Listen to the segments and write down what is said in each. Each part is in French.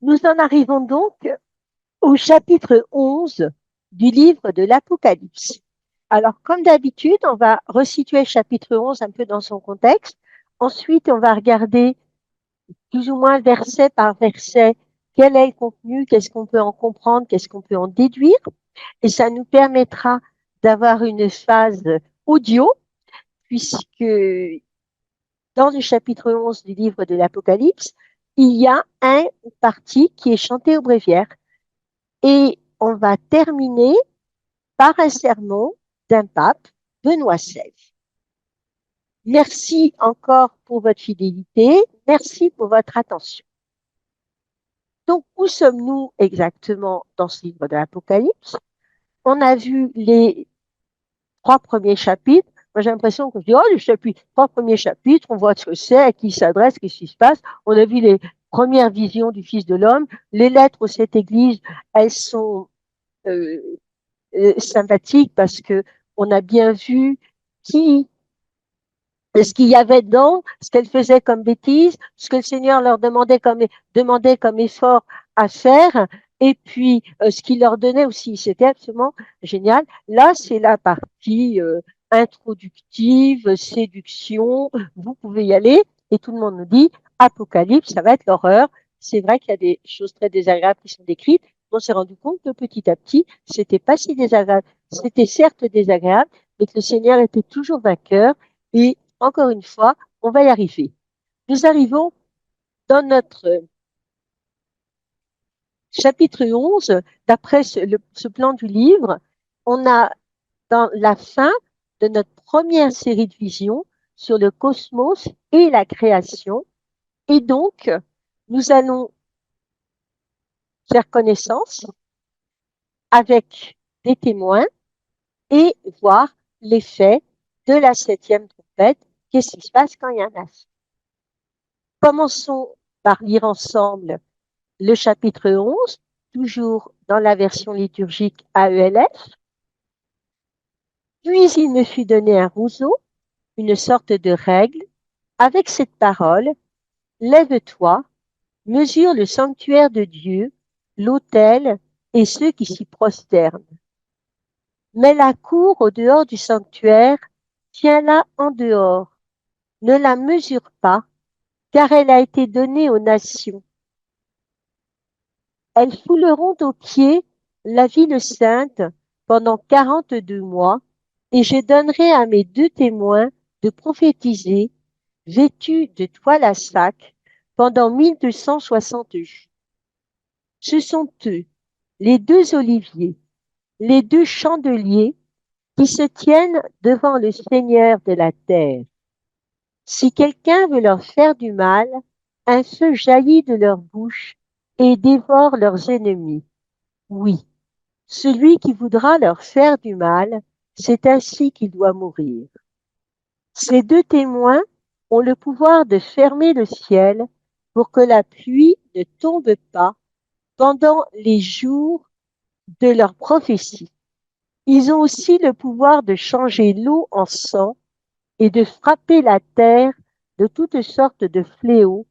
Nous en arrivons donc au chapitre 11 du livre de l'Apocalypse. Alors, comme d'habitude, on va resituer le chapitre 11 un peu dans son contexte. Ensuite, on va regarder plus ou moins verset par verset quel est le contenu, qu'est-ce qu'on peut en comprendre, qu'est-ce qu'on peut en déduire. Et ça nous permettra d'avoir une phase audio, puisque dans le chapitre 11 du livre de l'Apocalypse, il y a une partie qui est chantée au bréviaire. Et on va terminer par un sermon d'un pape, Benoît XVI. Merci encore pour votre fidélité. Merci pour votre attention. Donc, où sommes-nous exactement dans ce livre de l'Apocalypse? On a vu les 3 premiers chapitres. Moi, j'ai l'impression que je dis, oh, les 3 premiers chapitres, on voit ce que c'est, à qui il s'adresse, qu'est-ce qui se passe. On a vu les premières visions du Fils de l'homme. Les lettres aux 7 églises, elles sont euh, sympathiques parce que on a bien vu qui, ce qu'il y avait dedans, ce qu'elles faisaient comme bêtises, ce que le Seigneur leur demandait comme effort à faire, et puis ce qu'il leur donnait aussi. C'était absolument génial. Là, c'est la partie introductive, séduction. Vous pouvez y aller, et tout le monde nous dit Apocalypse, ça va être l'horreur. C'est vrai qu'il y a des choses très désagréables qui sont décrites. On s'est rendu compte que petit à petit, c'était pas si désagréable. C'était certes désagréable, mais que le Seigneur était toujours vainqueur. Et encore une fois, on va y arriver. Nous arrivons dans notre chapitre 11, d'après ce plan du livre, on a dans la fin de notre première série de visions sur le cosmos et la création. Et donc, nous allons faire connaissance avec des témoins et voir l'effet de la 7e trompette. Qu'est-ce qui se passe quand il y a un astre? Commençons par lire ensemble le chapitre 11, toujours dans la version liturgique AELF. Puis il me fut donné un roseau, une sorte de règle, avec cette parole, lève-toi, mesure le sanctuaire de Dieu, l'autel et ceux qui s'y prosternent. Mais la cour au dehors du sanctuaire, tiens-la en dehors, ne la mesure pas, car elle a été donnée aux nations. Elles fouleront aux pieds la ville sainte pendant 42 mois, et je donnerai à mes 2 témoins de prophétiser, vêtus de toile à sac, pendant 1260 jours. Ce sont eux, les 2 oliviers, les 2 chandeliers qui se tiennent devant le Seigneur de la terre. Si quelqu'un veut leur faire du mal, un feu jaillit de leur bouche et dévore leurs ennemis. Oui, celui qui voudra leur faire du mal, c'est ainsi qu'il doit mourir. Ces 2 témoins ont le pouvoir de fermer le ciel pour que la pluie ne tombe pas pendant les jours de leur prophétie. Ils ont aussi le pouvoir de changer l'eau en sang et de frapper la terre de toutes sortes de fléaux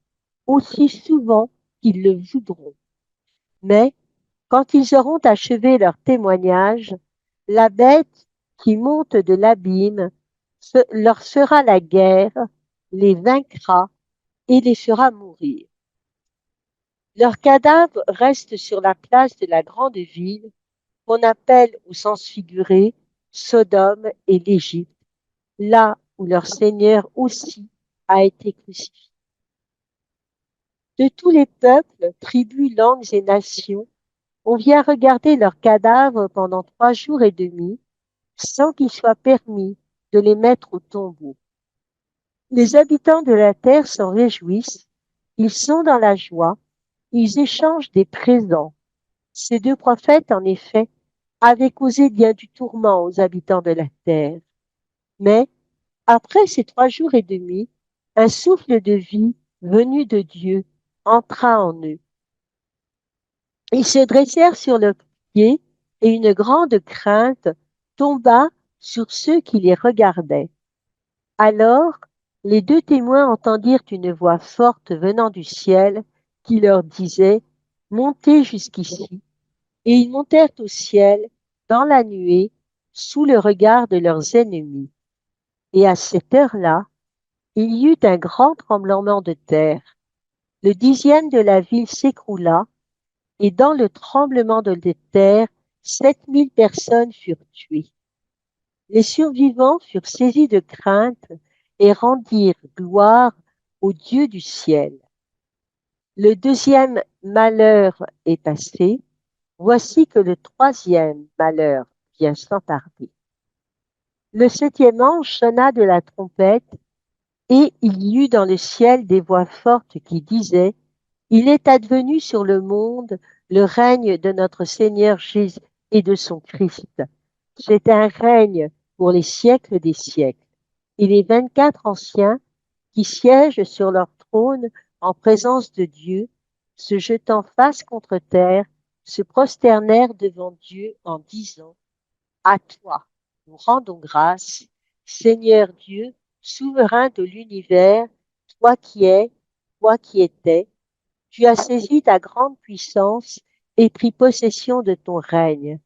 aussi souvent qu'ils le voudront. Mais quand ils auront achevé leur témoignage, la bête qui monte de l'abîme leur fera la guerre, les vaincra et les fera mourir. Leurs cadavres restent sur la place de la grande ville qu'on appelle au sens figuré Sodome et l'Égypte, là où leur Seigneur aussi a été crucifié. De tous les peuples, tribus, langues et nations, on vient regarder leurs cadavres pendant 3 jours et demi, sans qu'il soit permis de les mettre au tombeau. Les habitants de la terre s'en réjouissent, ils sont dans la joie, ils échangent des présents. Ces 2 prophètes, en effet, avaient causé bien du tourment aux habitants de la terre. Mais, après ces 3 jours et demi, un souffle de vie venu de Dieu entra en eux. Ils se dressèrent sur leurs pieds et une grande crainte tomba sur ceux qui les regardaient. Alors, les 2 témoins entendirent une voix forte venant du ciel qui leur disait, montés jusqu'ici, et ils montèrent au ciel dans la nuée sous le regard de leurs ennemis. Et à cette heure-là, il y eut un grand tremblement de terre. Le 10e de la ville s'écroula, et dans le tremblement de terre, 7000 personnes furent tuées. Les survivants furent saisis de crainte et rendirent gloire au Dieu du ciel. Le 2e malheur est passé, voici que le 3e malheur vient sans tarder. Le 7e ange sonna de la trompette, et il y eut dans le ciel des voix fortes qui disaient: Il est advenu sur le monde le règne de notre Seigneur Jésus et de son Christ. C'est un règne pour les siècles des siècles. Et les 24 anciens qui siègent sur leur trône en présence de Dieu, se jetant face contre terre, se prosternèrent devant Dieu en disant: À toi, nous rendons grâce, Seigneur Dieu, souverain de l'univers, toi qui es, toi qui étais, tu as saisi ta grande puissance et pris possession de ton règne.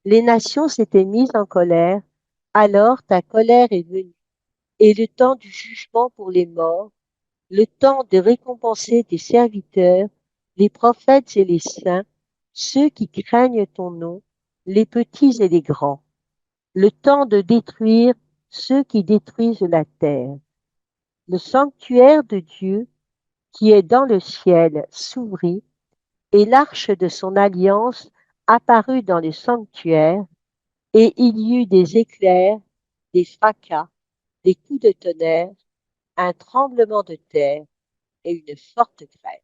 Les nations s'étaient mises en colère, alors ta colère est venue, et le temps du jugement pour les morts, le temps de récompenser tes serviteurs, les prophètes et les saints, ceux qui craignent ton nom, les petits et les grands, le temps de détruire ceux qui détruisent la terre. Le sanctuaire de Dieu qui est dans le ciel s'ouvrit, et l'arche de son alliance apparut dans le sanctuaire, et il y eut des éclairs, des fracas, des coups de tonnerre, un tremblement de terre et une forte grêle.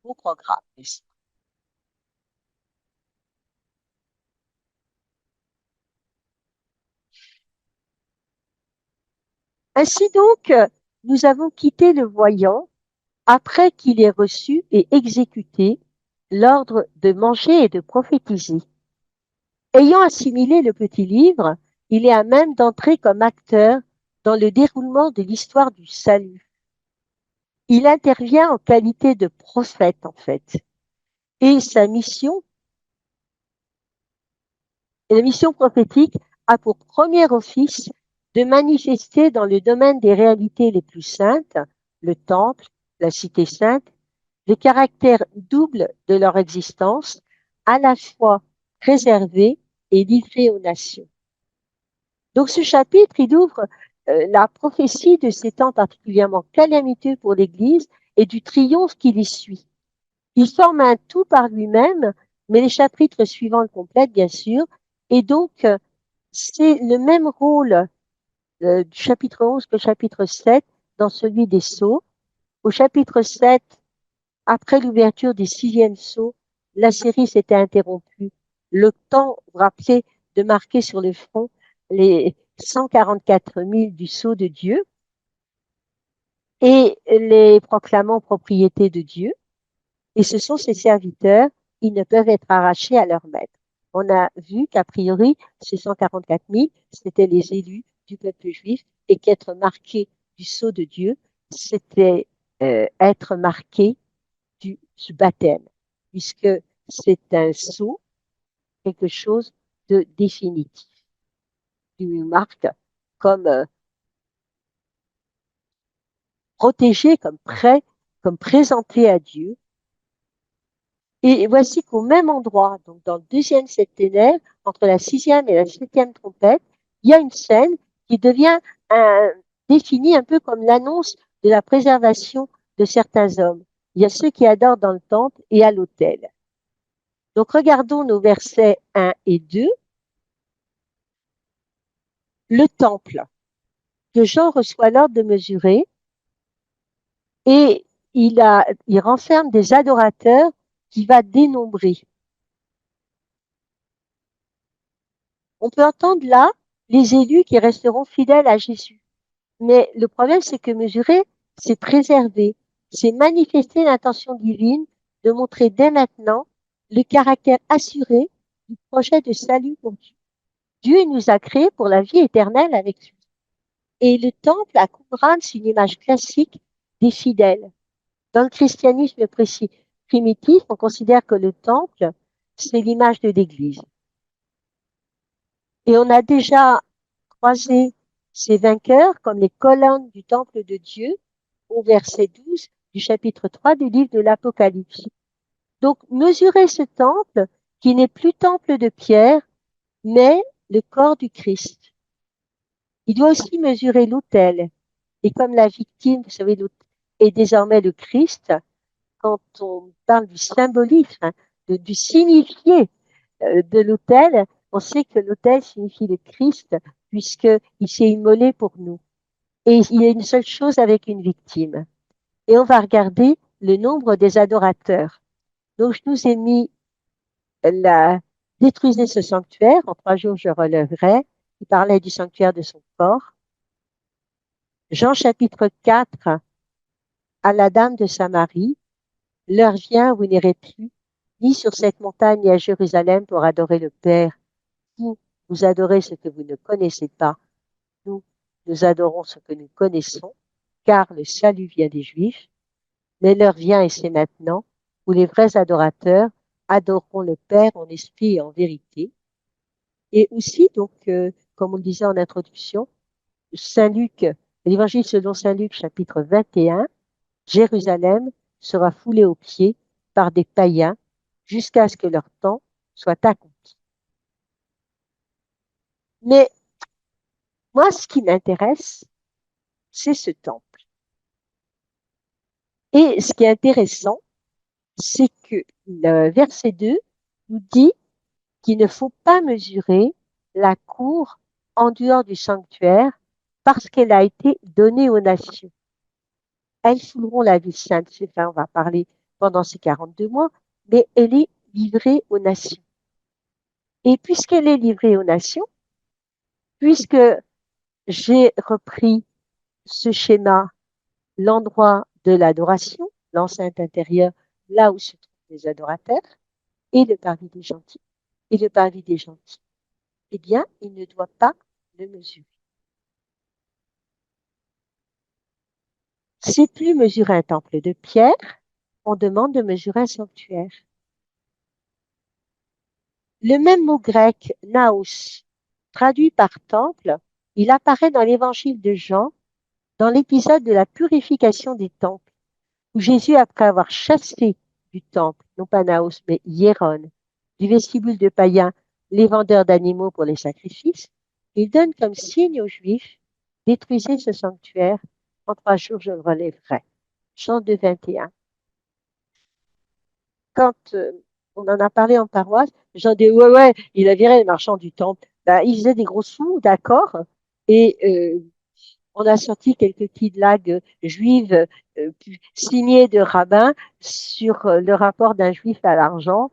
Au programme, n'est-ce pas? Ainsi donc, nous avons quitté le voyant après qu'il ait reçu et exécuté l'ordre de manger et de prophétiser. Ayant assimilé le petit livre, il est à même d'entrer comme acteur dans le déroulement de l'histoire du salut. Il intervient en qualité de prophète, en fait. Et sa mission, la mission prophétique, a pour premier office de manifester dans le domaine des réalités les plus saintes, le temple, la cité sainte, le caractère double de leur existence, à la fois préservé et livré aux nations. Donc ce chapitre, il ouvre la prophétie de ces temps particulièrement calamiteux pour l'Église et du triomphe qui les suit. Il forme un tout par lui-même, mais les chapitres suivants le complètent, bien sûr, et donc c'est le même rôle du chapitre 11 que le chapitre 7 dans celui des sceaux. Au chapitre 7, après l'ouverture des 6e sceaux, la série s'était interrompue. Le temps, vous vous rappelez, de marquer sur le front les 144 000 du sceau de Dieu et les proclamant propriété de Dieu. Et ce sont ses serviteurs, ils ne peuvent être arrachés à leur maître. On a vu qu'a priori, ces 144 000, c'était les élus du peuple juif et qu'être marqué du sceau de Dieu, c'était être marqué du baptême, puisque c'est un sceau, quelque chose de définitif, qui nous marque comme protégé, comme prêt, comme présenté à Dieu. Et voici qu'au même endroit, donc dans le 2e septénaire, entre la 6e et la 7e trompette, il y a une scène qui devient définie un peu comme l'annonce de la préservation de certains hommes. Il y a ceux qui adorent dans le temple et à l'autel. Donc regardons nos versets 1 et 2. Le temple que Jean reçoit l'ordre de mesurer et il renferme des adorateurs qu'il va dénombrer. On peut entendre là les élus qui resteront fidèles à Jésus. Mais le problème, c'est que mesurer, c'est préserver, c'est manifester l'intention divine de montrer dès maintenant le caractère assuré du projet de salut pour Dieu. Dieu nous a créés pour la vie éternelle avec lui. Et le temple à Qumran, c'est une image classique des fidèles. Dans le christianisme précis, primitif, on considère que le temple, c'est l'image de l'Église. Et on a déjà croisé ces vainqueurs comme les colonnes du temple de Dieu au verset 12 du chapitre 3 du livre de l'Apocalypse. Donc, mesurer ce temple qui n'est plus temple de pierre, mais le corps du Christ. Il doit aussi mesurer l'autel. Et comme la victime, vous savez, est désormais le Christ, quand on parle du symbolisme, hein, du signifié de l'autel, on sait que l'autel signifie le Christ, puisqu'il s'est immolé pour nous. Et il y a une seule chose avec une victime. Et on va regarder le nombre des adorateurs. Donc, je nous ai mis détruisez ce sanctuaire, en 3 jours je relèverai. Il parlait du sanctuaire de son corps. Jean chapitre 4, à la dame de Samarie, l'heure vient où vous n'irez plus, ni sur cette montagne, ni à Jérusalem pour adorer le Père. Vous adorez ce que vous ne connaissez pas. Nous adorons ce que nous connaissons, car le salut vient des Juifs. Mais l'heure vient, et c'est maintenant, où les vrais adorateurs adoreront le Père en esprit et en vérité. Et aussi, donc, comme on le disait en introduction, Saint Luc, l'évangile selon Saint Luc, chapitre 21, Jérusalem sera foulée aux pieds par des païens jusqu'à ce que leur temps soit accompli. Mais moi, ce qui m'intéresse, c'est ce temple. Et ce qui est intéressant, c'est que le verset 2 nous dit qu'il ne faut pas mesurer la cour en dehors du sanctuaire parce qu'elle a été donnée aux nations. Elles fouleront la ville sainte, c'est ça, on va parler pendant ces 42 mois, mais elle est livrée aux nations. Et puisqu'elle est livrée aux nations, puisque j'ai repris ce schéma, l'endroit de l'adoration, l'enceinte intérieure, là où se trouvent les adorateurs, et le parvis des gentils, et le parvis des gentils, eh bien, il ne doit pas le mesurer. C'est plus mesurer un temple de pierre, on demande de mesurer un sanctuaire. Le même mot grec, naos, traduit par temple, il apparaît dans l'évangile de Jean, dans l'épisode de la purification des temples, où Jésus, après avoir chassé du temple, non pas naos, mais hieron, du vestibule de païens, les vendeurs d'animaux pour les sacrifices, il donne comme signe aux Juifs, détruisez ce sanctuaire, en 3 jours je le relèverai. Jean 2, 21. Quand on en a parlé en paroisse, les gens disaient, ouais, il a viré les marchands du temple. Ben, ils faisaient des gros sous, d'accord, et on a sorti quelques petites blagues juives signées de rabbins sur le rapport d'un juif à l'argent.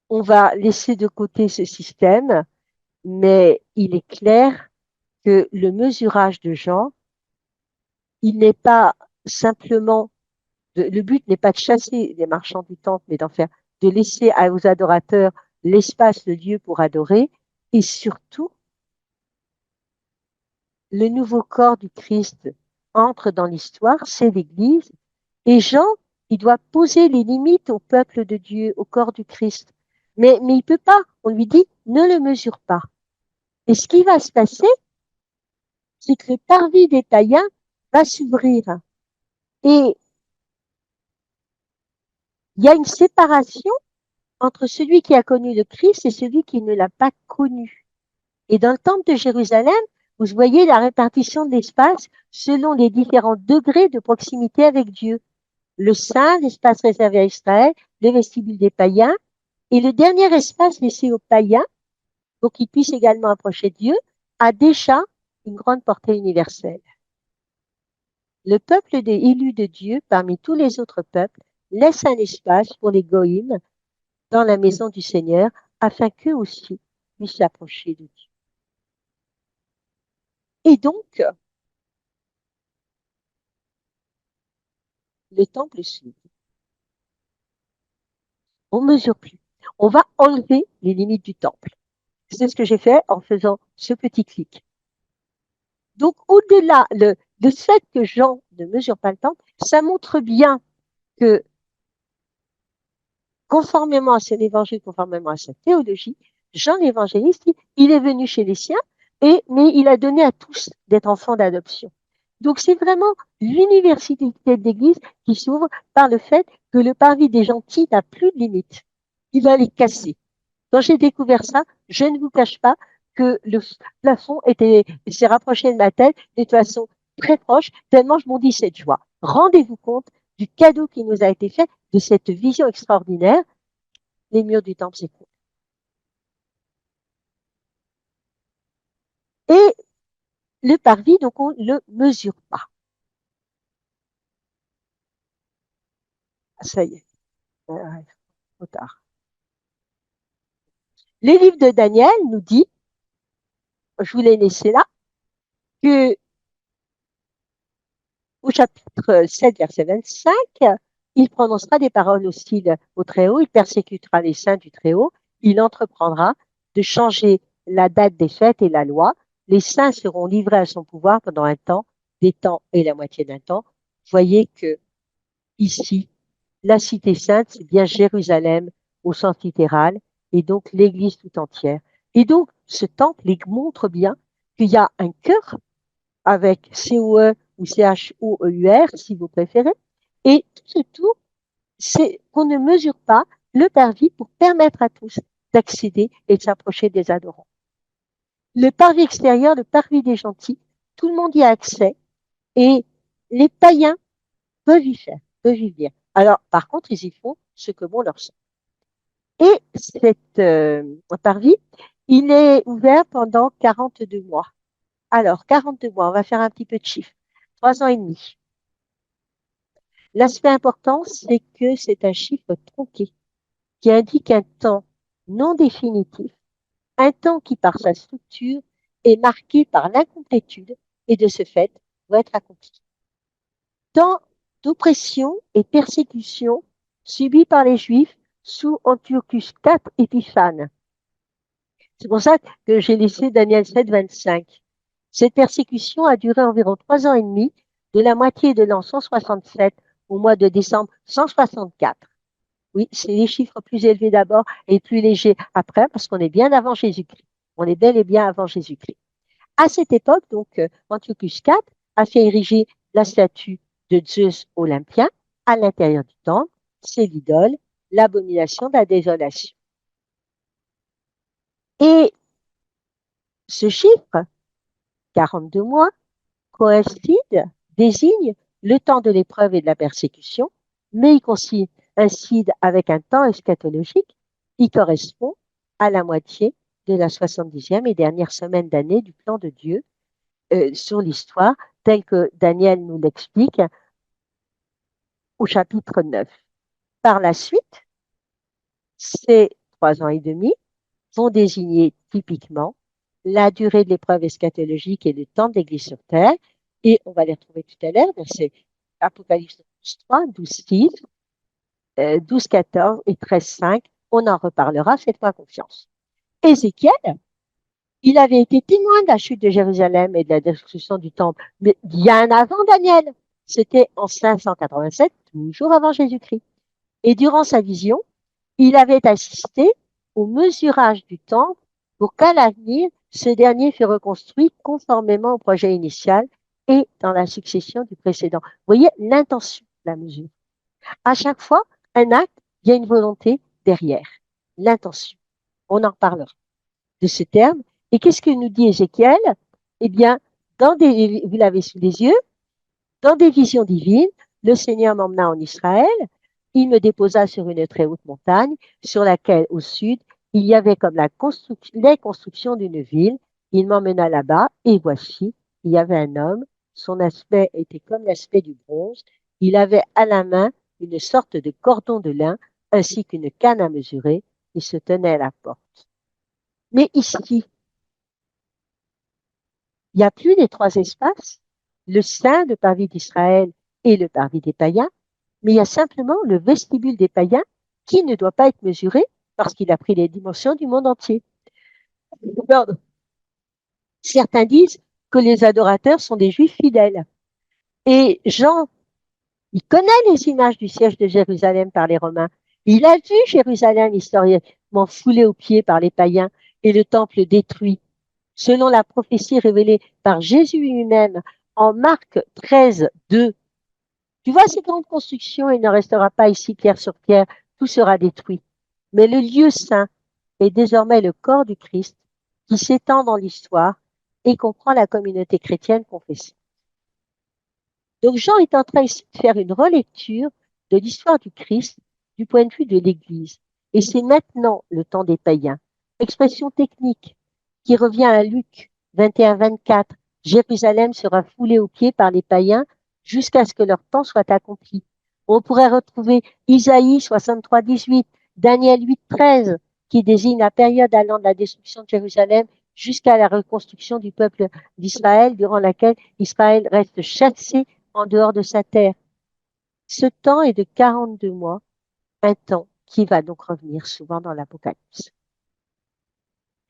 On va laisser de côté ce système, mais il est clair que le mesurage de gens, il n'est pas simplement le but n'est pas de chasser les marchands du temple, mais de laisser aux adorateurs l'espace, le lieu pour adorer, et surtout, le nouveau corps du Christ entre dans l'histoire, c'est l'Église, et Jean, il doit poser les limites au peuple de Dieu, au corps du Christ. Mais il ne peut pas, on lui dit, ne le mesure pas. Et ce qui va se passer, c'est que le parvis des païens va s'ouvrir. Et il y a une séparation entre celui qui a connu le Christ et celui qui ne l'a pas connu. Et dans le temple de Jérusalem, vous voyez la répartition de l'espace selon les différents degrés de proximité avec Dieu. Le saint, l'espace réservé à Israël, le vestibule des païens, et le dernier espace laissé aux païens, pour qu'ils puissent également approcher de Dieu, a déjà une grande portée universelle. Le peuple élu de Dieu, parmi tous les autres peuples, laisse un espace pour les goïms dans la maison du Seigneur, afin qu'eux aussi puissent s'approcher de Dieu. Et donc, le temple s'ouvre. On ne mesure plus. On va enlever les limites du temple. C'est ce que j'ai fait en faisant ce petit clic. Donc, au-delà, le fait que Jean ne mesure pas le temple, ça montre bien que conformément à son évangile, conformément à sa théologie, Jean l'évangéliste, il est venu chez les siens, mais il a donné à tous d'être enfants d'adoption. Donc c'est vraiment l'université d'Église qui s'ouvre par le fait que le parvis des gentils n'a plus de limites. Il va les casser. Quand j'ai découvert ça, je ne vous cache pas que le plafond s'est rapproché de ma tête de façon très proche, tellement je m'en dis cette joie. Rendez-vous compte du cadeau qui nous a été fait, de cette vision extraordinaire. Les murs du temple s'écroulent. Et le parvis, donc, on ne le mesure pas. Ça y est, trop tard. Le livre de Daniel nous dit, je vous l'ai laissé là, que au chapitre 7, verset 25, il prononcera des paroles hostiles au Très-Haut, il persécutera les saints du Très-Haut, il entreprendra de changer la date des fêtes et la loi. Les saints seront livrés à son pouvoir pendant un temps, des temps et la moitié d'un temps. Voyez que ici, la cité sainte, c'est bien Jérusalem au sens littéral, et donc l'Église tout entière. Et donc, ce temple il montre bien qu'il y a un cœur avec C-O-E ou C-H-O-E-U-R, si vous préférez, et tout ce tout, c'est qu'on ne mesure pas le parvis pour permettre à tous d'accéder et de s'approcher des adorants. Le parvis extérieur, le parvis des gentils, tout le monde y a accès, et les païens peuvent y faire, peuvent y venir. Alors, par contre, ils y font ce que bon leur semble. Et cet parvis, il est ouvert pendant 42 mois. Alors, 42 mois, on va faire un petit peu de chiffres. 3 ans et demi. L'aspect important, c'est que c'est un chiffre tronqué qui indique un temps non définitif, un temps qui, par sa structure, est marqué par l'incomplétude et de ce fait doit être accompli. Temps d'oppression et persécution subis par les Juifs sous Antiochus IV Épiphane. C'est pour ça que j'ai laissé Daniel 7, 25. Cette persécution a duré environ 3 ans et demi, de la moitié de l'an 167 au mois de décembre 164. Oui, c'est les chiffres plus élevés d'abord et plus légers après, parce qu'on est bien avant Jésus-Christ. On est bel et bien avant Jésus-Christ. À cette époque, donc, Antiochus IV a fait ériger la statue de Zeus olympien à l'intérieur du temple. C'est l'idole, l'abomination de la désolation. Et ce chiffre, 42 mois, coïncide, désigne le temps de l'épreuve et de la persécution, mais il coïncide avec un temps eschatologique qui correspond à la moitié de la 70e et dernière semaine d'année du plan de Dieu sur l'histoire, tel que Daniel nous l'explique au chapitre 9. Par la suite, ces 3 ans et demi vont désigner typiquement la durée de l'épreuve eschatologique et le temps de l'Église sur terre. Et on va les retrouver tout à l'heure, c'est Apocalypse 12.3, 12.6, 12.14 et 13.5. On en reparlera, faites-moi confiance. Ézéchiel, il avait été témoin de la chute de Jérusalem et de la destruction du temple, mais bien avant Daniel. C'était en 587, toujours avant Jésus-Christ. Et durant sa vision, il avait assisté au mesurage du temple pour qu'à l'avenir, ce dernier fût reconstruit conformément au projet initial et dans la succession du précédent. Vous voyez l'intention de la mesure. À chaque fois, un acte, il y a une volonté derrière. L'intention. On en reparlera de ce terme. Et qu'est-ce que nous dit Ézéchiel? Eh bien, vous l'avez sous les yeux, dans des visions divines, le Seigneur m'emmena en Israël. Il me déposa sur une très haute montagne, sur laquelle, au sud, il y avait comme les constructions d'une ville. Il m'emmena là-bas, et voici, il y avait un homme. Son aspect était comme l'aspect du bronze. Il avait à la main une sorte de cordon de lin, ainsi qu'une canne à mesurer. Il se tenait à la porte. Mais ici, il n'y a plus les 3 espaces, le saint, le parvis d'Israël et le parvis des païens, mais il y a simplement le vestibule des païens qui ne doit pas être mesuré parce qu'il a pris les dimensions du monde entier. Pardon. Certains disent que les adorateurs sont des juifs fidèles. Et Jean, il connaît les images du siège de Jérusalem par les Romains. Il a vu Jérusalem historiquement foulée aux pieds par les païens et le temple détruit. Selon la prophétie révélée par Jésus lui-même en Marc 13, 2, tu vois ces grandes constructions, il ne restera pas ici pierre sur pierre, tout sera détruit. Mais le lieu saint est désormais le corps du Christ qui s'étend dans l'histoire et comprend la communauté chrétienne confessée. Donc Jean est en train ici de faire une relecture de l'histoire du Christ du point de vue de l'Église. Et c'est maintenant le temps des païens. Expression technique qui revient à Luc 21-24. Jérusalem sera foulée aux pieds par les païens jusqu'à ce que leur temps soit accompli. On pourrait retrouver Isaïe 63-18, Daniel 8-13, qui désigne la période allant de la destruction de Jérusalem jusqu'à la reconstruction du peuple d'Israël, durant laquelle Israël reste chassé en dehors de sa terre. Ce temps est de 42 mois, un temps qui va donc revenir souvent dans l'Apocalypse.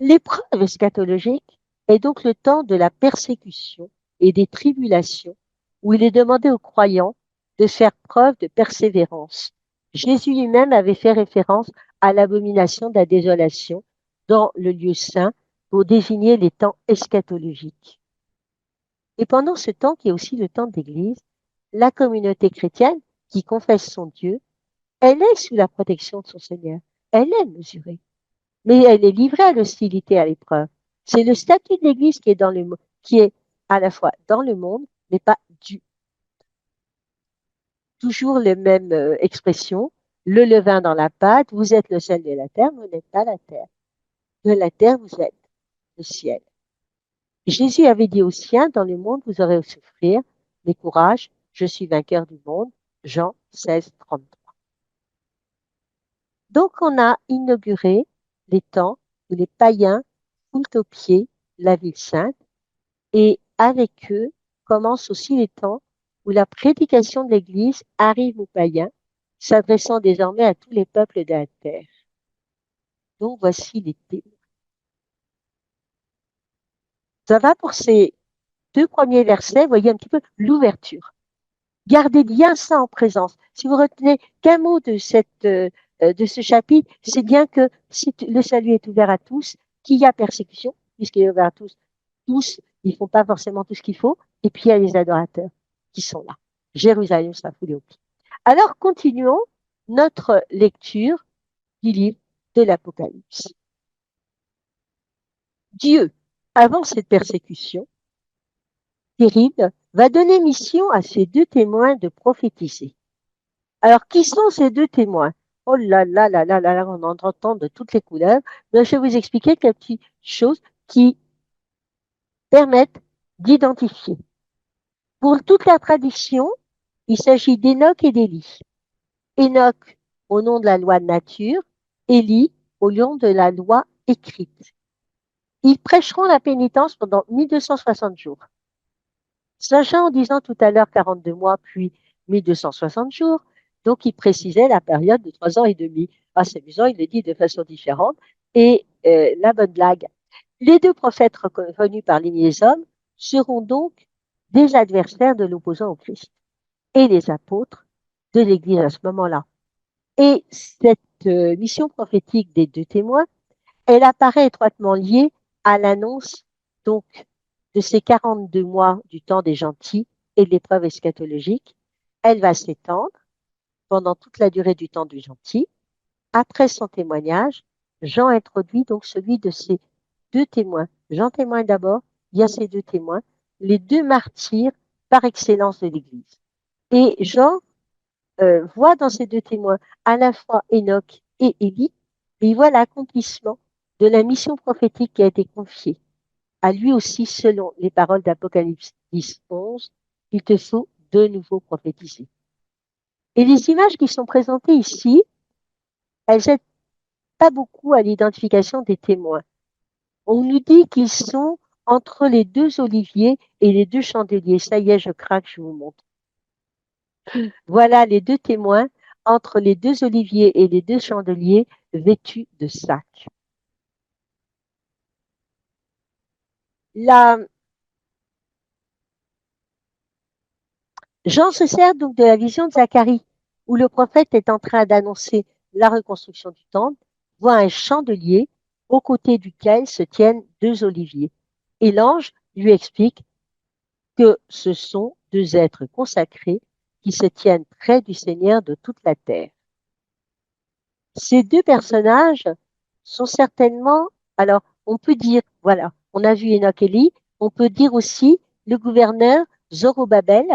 L'épreuve eschatologique est donc le temps de la persécution et des tribulations, où il est demandé aux croyants de faire preuve de persévérance. Jésus lui-même avait fait référence à l'abomination de la désolation dans le lieu saint pour désigner les temps eschatologiques. Et pendant ce temps, qui est aussi le temps d'Église, la communauté chrétienne qui confesse son Dieu, elle est sous la protection de son Seigneur. Elle est mesurée, mais elle est livrée à l'hostilité, à l'épreuve. C'est le statut de l'Église qui est qui est à la fois dans le monde, mais pas du. Toujours les mêmes expressions. Le levain dans la pâte, vous êtes le sel de la terre, vous n'êtes pas la terre. De la terre, vous êtes le ciel. Jésus avait dit aux siens, dans le monde, vous aurez à souffrir, mais courage, je suis vainqueur du monde. Jean 16, 33. Donc, on a inauguré les temps où les païens foulent aux pieds la ville sainte et avec eux commencent aussi les temps où la prédication de l'Église arrive aux païens, s'adressant désormais à tous les peuples de la terre. Donc, voici les témoins. Ça va pour ces deux premiers versets, voyez un petit peu l'ouverture. Gardez bien ça en présence. Si vous retenez qu'un mot de ce chapitre, c'est bien que si le salut est ouvert à tous, qu'il y a persécution, puisqu'il est ouvert à tous. Tous, ils font pas forcément tout ce qu'il faut. Et puis, il y a les adorateurs qui sont là. Jérusalem sera foulée au pied. Alors, continuons notre lecture du livre de l'Apocalypse. Dieu, avant cette persécution terrible, va donner mission à ces deux témoins de prophétiser. Alors, qui sont ces deux témoins? Oh là là là là là là, on en entend de toutes les couleurs. Mais je vais vous expliquer quelques petites choses qui permettent d'identifier. Pour toute la tradition, il s'agit d'Enoch et d'Élie. Enoch au nom de la loi de nature, Élie au nom de la loi écrite. Ils prêcheront la pénitence pendant 1260 jours. Sachant en disant tout à l'heure 42 mois, puis 1260 jours, donc il précisait la période de 3 ans et demi. Ah, c'est amusant, il le dit de façon différente. Et la bonne blague, les deux prophètes reconnus par les hommes seront donc des adversaires de l'opposant au Christ et les apôtres de l'Église à ce moment-là. Et cette mission prophétique des deux témoins, elle apparaît étroitement liée à l'annonce donc de ces 42 mois du temps des gentils et de l'épreuve eschatologique. Elle va s'étendre pendant toute la durée du temps du gentil. Après son témoignage, Jean introduit donc celui de ces deux témoins. Jean témoigne d'abord, il y a ces deux témoins, les deux martyrs par excellence de l'Église. Et Jean voit dans ces deux témoins à la fois Enoch et Élie, et il voit l'accomplissement de la mission prophétique qui a été confiée. À lui aussi, selon les paroles d'Apocalypse 10, 11, il te faut de nouveau prophétiser. Et les images qui sont présentées ici, elles n'aident pas beaucoup à l'identification des témoins. On nous dit qu'ils sont entre les deux oliviers et les deux chandeliers. Ça y est, je craque, je vous montre. Voilà les deux témoins entre les deux oliviers et les deux chandeliers vêtus de sacs. Jean se sert donc de la vision de Zacharie, où le prophète est en train d'annoncer la reconstruction du temple, voit un chandelier aux côtés duquel se tiennent deux oliviers. Et l'ange lui explique que ce sont deux êtres consacrés qui se tiennent près du Seigneur de toute la terre. Ces deux personnages sont certainement, alors on peut dire, voilà, on a vu Enoch Élie, on peut dire aussi le gouverneur Zorobabel,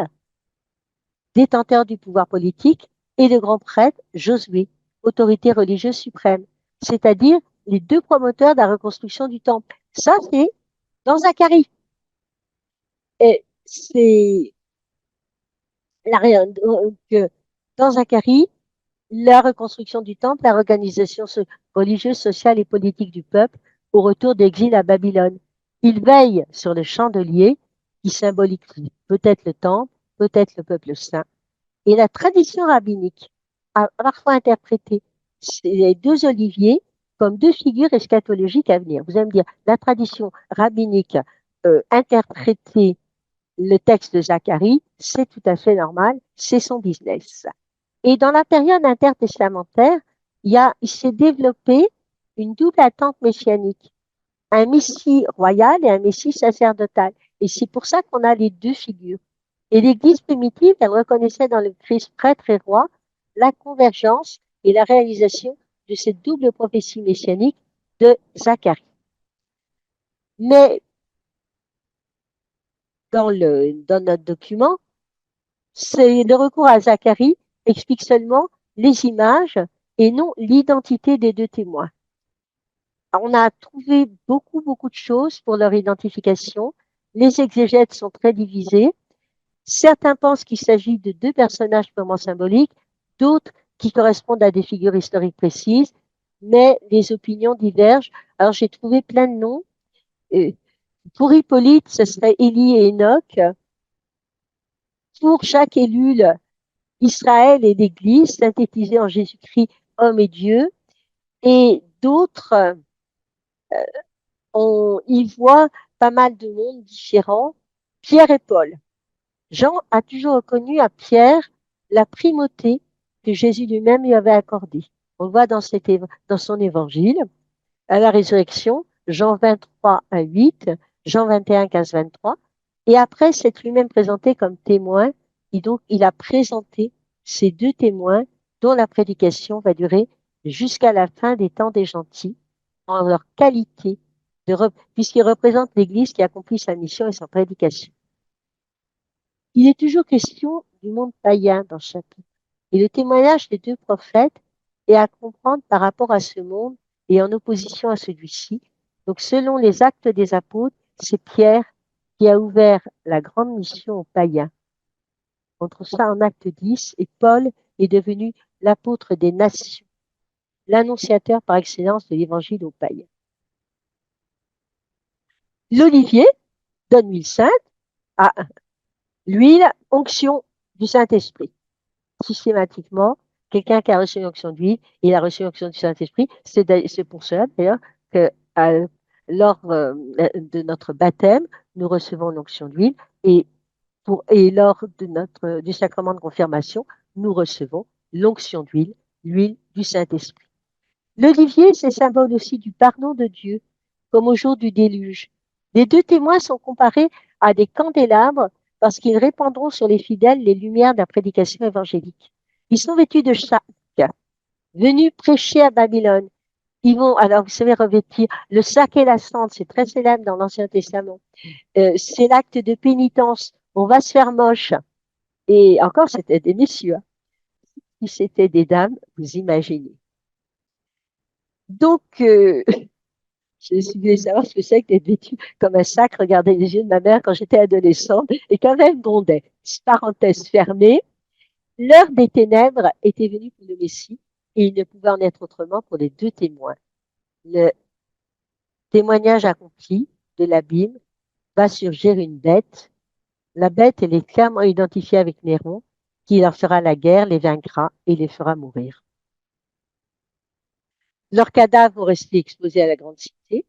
détenteur du pouvoir politique, et le grand prêtre Josué, autorité religieuse suprême, c'est-à-dire les deux promoteurs de la reconstruction du temple. Ça, c'est dans Zacharie. Et c'est donc, dans Zacharie, la reconstruction du temple, la organisation religieuse, sociale et politique du peuple au retour d'exil à Babylone. Il veille sur le chandelier qui symbolise peut-être le temple, peut-être le peuple saint. Et la tradition rabbinique a parfois interprété ces deux oliviers comme deux figures eschatologiques à venir. Vous allez me dire, la tradition rabbinique interpréter le texte de Zacharie, c'est tout à fait normal, c'est son business. Et dans la période intertestamentaire, il s'est développé une double attente messianique, un messie royal et un messie sacerdotal. Et c'est pour ça qu'on a les deux figures. Et l'Église primitive, elle reconnaissait dans le Christ prêtre et roi la convergence et la réalisation de cette double prophétie messianique de Zacharie. Mais dans notre document, c'est le recours à Zacharie explique seulement les images et non l'identité des deux témoins. On a trouvé beaucoup de choses pour leur identification. Les exégètes sont très divisés. Certains pensent qu'il s'agit de deux personnages purement symboliques, d'autres qui correspondent à des figures historiques précises, mais les opinions divergent. Alors j'ai trouvé plein de noms. Pour Hippolyte, ce serait Élie et Enoch. Pour chaque élu, Israël et l'Église, synthétisés en Jésus-Christ, homme et Dieu. Et d'autres, on y voit pas mal de mondes différents. Pierre et Paul. Jean a toujours reconnu à Pierre la primauté que Jésus lui-même lui avait accordée. On le voit dans son évangile. À la résurrection, Jean 23 à 8, Jean 21, 15, 23. Et après s'être lui-même présenté comme témoin, et donc il a présenté ces deux témoins dont la prédication va durer jusqu'à la fin des temps des gentils en leur qualité, puisqu'ils représentent l'Église qui accomplit sa mission et sa prédication. Il est toujours question du monde païen dans ce chapitre. Et le témoignage des deux prophètes est à comprendre par rapport à ce monde et en opposition à celui-ci. Donc, selon les actes des apôtres, c'est Pierre qui a ouvert la grande mission aux païens. On trouve ça en acte 10 et Paul est devenu l'apôtre des nations, l'annonciateur par excellence de l'évangile aux païens. L'olivier donne l'huile sainte à l'huile, onction du Saint-Esprit. Systématiquement, quelqu'un qui a reçu une onction d'huile, il a reçu une onction du Saint-Esprit. C'est pour cela, d'ailleurs, que lors de notre baptême, nous recevons l'onction d'huile et lors du sacrement de confirmation, nous recevons l'onction d'huile, l'huile du Saint-Esprit. L'olivier, c'est symbole aussi du pardon de Dieu, comme au jour du déluge. Les deux témoins sont comparés à des candélabres parce qu'ils répandront sur les fidèles les lumières de la prédication évangélique. Ils sont vêtus de chaque, venus prêcher à Babylone. Ils vont, alors vous savez, revêtir le sac et la cendre, c'est très célèbre dans l'Ancien Testament. C'est l'acte de pénitence. On va se faire moche. Et encore, c'était des messieurs. Si c'était des dames, vous imaginez. Donc, je voulais savoir ce que c'est que d'être vêtu comme un sac, regarder les yeux de ma mère quand j'étais adolescente et quand même grondait. Parenthèse fermée, l'heure des ténèbres était venue pour le Messie et il ne pouvait en être autrement pour les deux témoins. Le témoignage accompli de l'abîme va surgir une bête. La bête, elle est clairement identifiée avec Néron, qui leur fera la guerre, les vaincra et les fera mourir. Leurs cadavres vont rester exposés à la grande cité.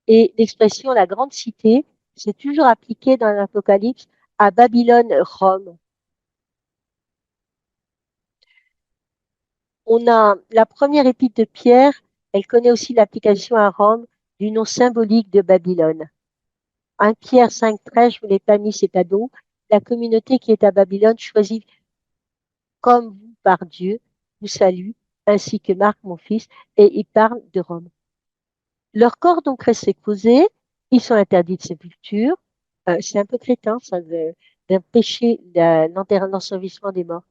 Et l'expression la grande cité, c'est toujours appliqué dans l'Apocalypse à Babylone, Rome. on a la première épître de Pierre, elle connaît aussi l'application à Rome du nom symbolique de Babylone. 1 Pierre 5,13, je vous l'ai pas mis, c'est cadeau. La communauté qui est à Babylone choisit comme vous par Dieu vous salue, ainsi que Marc, mon fils, et il parle de Rome. Leurs corps donc restent exposés, ils sont interdits de sépulture. C'est un peu crétin, ça, d'empêcher l'ensevelissement des morts.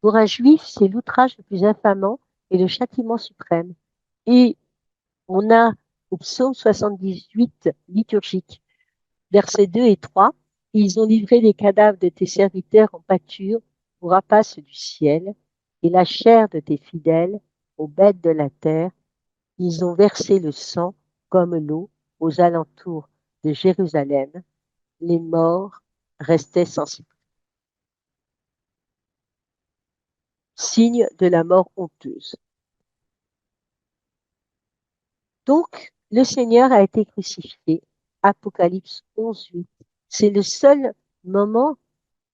Pour un juif, c'est l'outrage le plus infamant et le châtiment suprême. Et on a au psaume 78 liturgique, versets 2 et 3, ils ont livré les cadavres de tes serviteurs en pâture aux rapaces du ciel et la chair de tes fidèles aux bêtes de la terre. Ils ont versé le sang comme l'eau aux alentours de Jérusalem. Les morts restaient sans sépulture. Signe de la mort honteuse. Donc, le Seigneur a été crucifié. Apocalypse 11:8. C'est le seul moment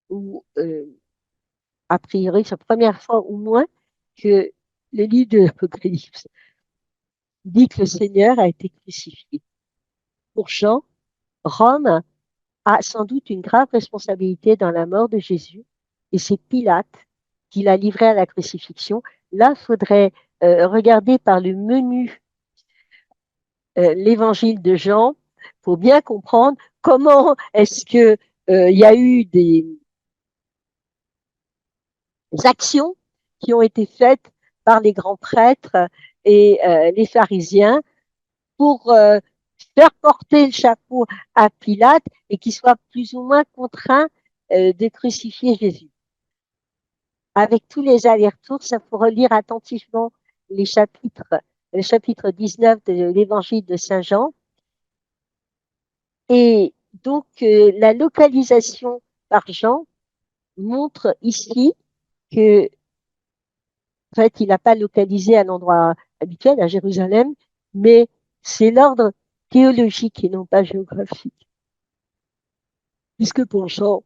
où, a priori, c'est la première fois au moins que le livre de l'Apocalypse dit que le Seigneur a été crucifié. Pour Jean, Rome a sans doute une grave responsabilité dans la mort de Jésus et c'est Pilate qui l'a livré à la crucifixion. Là, il faudrait regarder par le menu l'évangile de Jean pour bien comprendre comment est-ce que y a eu des actions qui ont été faites par les grands prêtres et les pharisiens pour faire porter le chapeau à Pilate et qu'il soit plus ou moins contraint de crucifier Jésus. Avec tous les allers-retours, ça faut relire attentivement les chapitres, le chapitre 19 de l'évangile de Saint Jean. Et donc, la localisation par Jean montre ici que, en fait, il n'a pas localisé à l'endroit habituel, à Jérusalem, mais c'est l'ordre théologique et non pas géographique. Puisque pour Jean,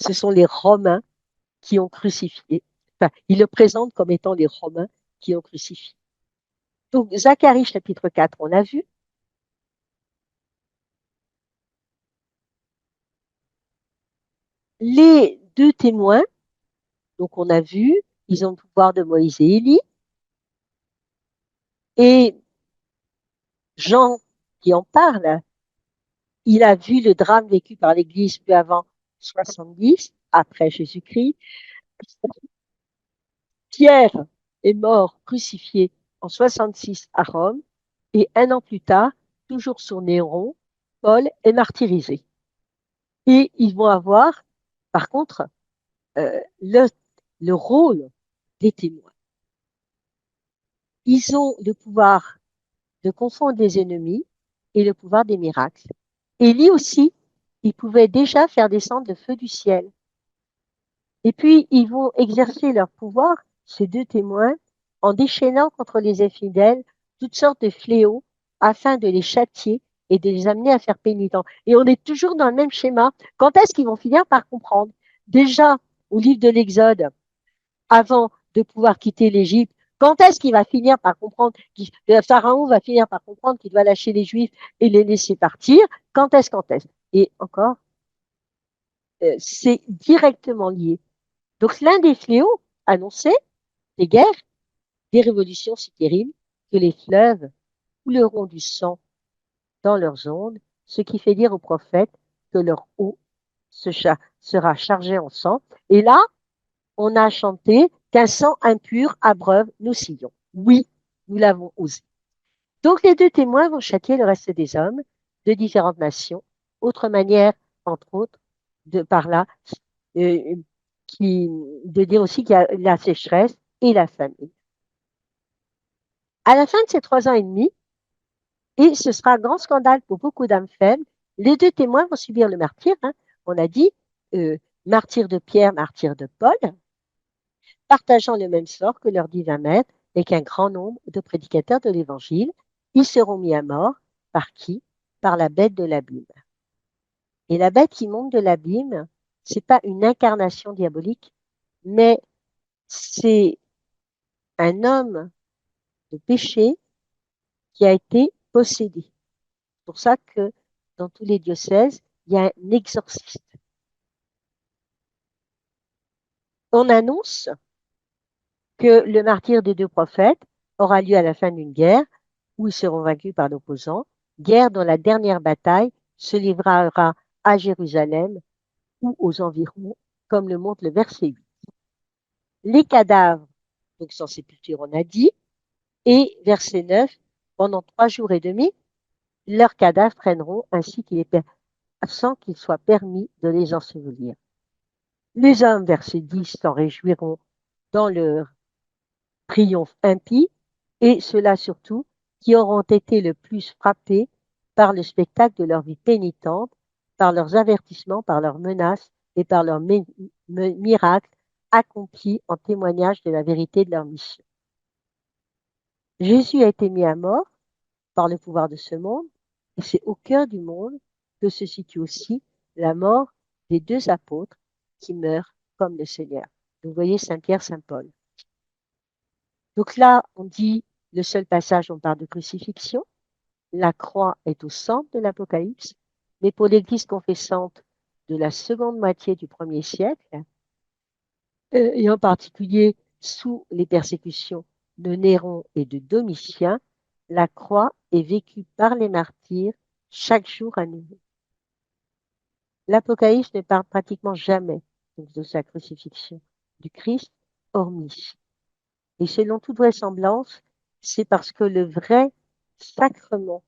ce sont les Romains qui ont crucifié. Enfin, il le présente comme étant les Romains qui ont crucifié. Donc, Zacharie chapitre 4, on a vu. Les deux témoins, donc on a vu, ils ont le pouvoir de Moïse et Élie. Et Jean, qui en parle, il a vu le drame vécu par l'Église peu avant 70, après Jésus-Christ. Pierre est mort crucifié en 66 à Rome et un an plus tard, toujours sur Néron, Paul est martyrisé. Et ils vont avoir, par contre, le rôle des témoins. Ils ont le pouvoir de confondre les ennemis et le pouvoir des miracles. Élie aussi, il pouvait déjà faire descendre le feu du ciel. Et puis, ils vont exercer leur pouvoir, ces deux témoins, en déchaînant contre les infidèles toutes sortes de fléaux afin de les châtier et de les amener à faire pénitence. Et on est toujours dans le même schéma. Quand est-ce qu'ils vont finir par comprendre? Déjà, au livre de l'Exode, avant de pouvoir quitter l'Égypte, quand est-ce qu'il va finir par comprendre, le Pharaon va finir par comprendre qu'il doit lâcher les Juifs et les laisser partir? Quand est-ce? Et encore, c'est directement lié. Donc, l'un des fléaux annoncés, des guerres, des révolutions si terribles, que les fleuves couleront du sang dans leurs ondes, ce qui fait dire aux prophètes que leur eau sera chargée en sang. Et là, on a chanté qu'un sang impur abreuve nos sillons. Oui, nous l'avons osé. Donc, les deux témoins vont châtier le reste des hommes de différentes nations. Autre manière, entre autres, de par là, euh, de dire aussi qu'il y a la sécheresse et la famine. À la fin de ces 3 ans et demi, et ce sera un grand scandale pour beaucoup d'âmes faibles, les deux témoins vont subir le martyre. Hein. On a dit martyr de Pierre, martyr de Paul, partageant le même sort que leur divin maître et qu'un grand nombre de prédicateurs de l'Évangile. Ils seront mis à mort par qui? Par la bête de l'abîme. Et la bête qui monte de l'abîme, c'est pas une incarnation diabolique, mais c'est un homme de péché qui a été possédé. C'est pour ça que dans tous les diocèses, il y a un exorciste. On annonce que le martyre des deux prophètes aura lieu à la fin d'une guerre où ils seront vaincus par l'opposant, guerre dont la dernière bataille se livrera à Jérusalem ou aux environs, comme le montre le verset 8. Les cadavres, donc sans sépulture, on a dit, et verset 9, pendant 3 jours et demi, leurs cadavres traîneront ainsi qu'il est sans qu'il soit permis de les ensevelir. Les hommes, verset 10, s'en réjouiront dans leur triomphe impie, et ceux-là surtout qui auront été le plus frappés par le spectacle de leur vie pénitente, par leurs avertissements, par leurs menaces et par leurs miracles accomplis en témoignage de la vérité de leur mission. Jésus a été mis à mort par le pouvoir de ce monde, et c'est au cœur du monde que se situe aussi la mort des deux apôtres qui meurent comme le Seigneur. Vous voyez Saint-Pierre, Saint-Paul. Donc là, on dit, le seul passage, on parle de crucifixion. La croix est au centre de l'Apocalypse, mais pour l'Église confessante de la seconde moitié du 1er siècle, et en particulier sous les persécutions de Néron et de Domitien, la croix est vécue par les martyrs chaque jour à nouveau. L'Apocalypse ne parle pratiquement jamais de sa crucifixion du Christ, hormis. Et selon toute vraisemblance, c'est parce que le vrai sacrement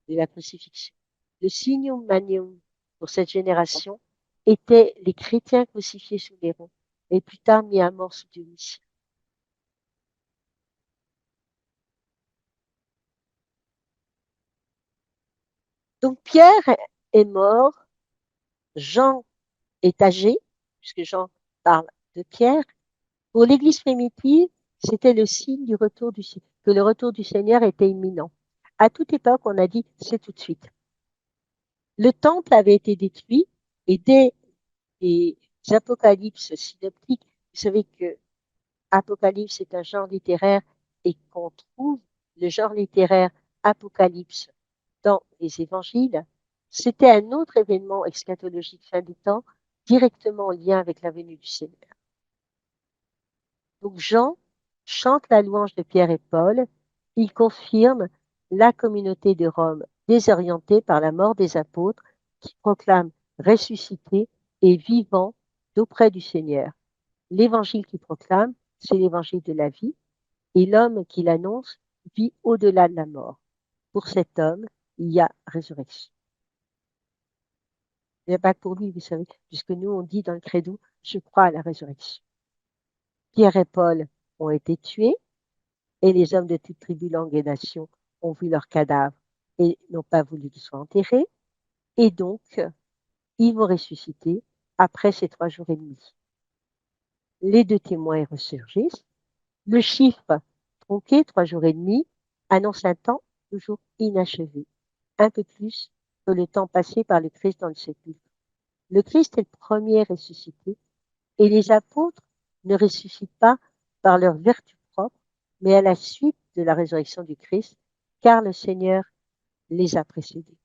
de la crucifixion, le signum magnum pour cette génération, étaient les chrétiens crucifiés sous Néron et plus tard mis à mort sous Domitien. Donc Pierre est mort, Jean est âgé, puisque Jean parle de Pierre. Pour l'Église primitive, c'était le signe du que le retour du Seigneur était imminent. À toute époque, on a dit c'est tout de suite. Le temple avait été détruit et dès les apocalypses synoptiques, vous savez que Apocalypse est un genre littéraire et qu'on trouve le genre littéraire Apocalypse dans les évangiles, c'était un autre événement eschatologique fin des temps, directement en lien avec la venue du Seigneur. Donc Jean chante la louange de Pierre et Paul, il confirme la communauté de Rome désorientée par la mort des apôtres qui proclament ressuscité et vivant d'auprès du Seigneur. L'évangile qu'il proclame, c'est l'évangile de la vie, et l'homme qui l'annonce vit au-delà de la mort. Pour cet homme, il y a résurrection. Il n'y a pas que pour lui, vous savez, puisque nous, on dit dans le credo, je crois à la résurrection. Pierre et Paul ont été tués, et les hommes de toute tribu, langue et nation ont vu leurs cadavres et n'ont pas voulu qu'ils soient enterrés. Et donc, ils vont ressusciter après ces 3 jours et demi. Les deux témoins ressurgissent. Le chiffre tronqué, 3 jours et demi, annonce un temps toujours inachevé, un peu plus que le temps passé par le Christ dans le sépulcre. Le Christ est le premier ressuscité et les apôtres ne ressuscitent pas par leur vertu propre, mais à la suite de la résurrection du Christ, car le Seigneur les a précédés.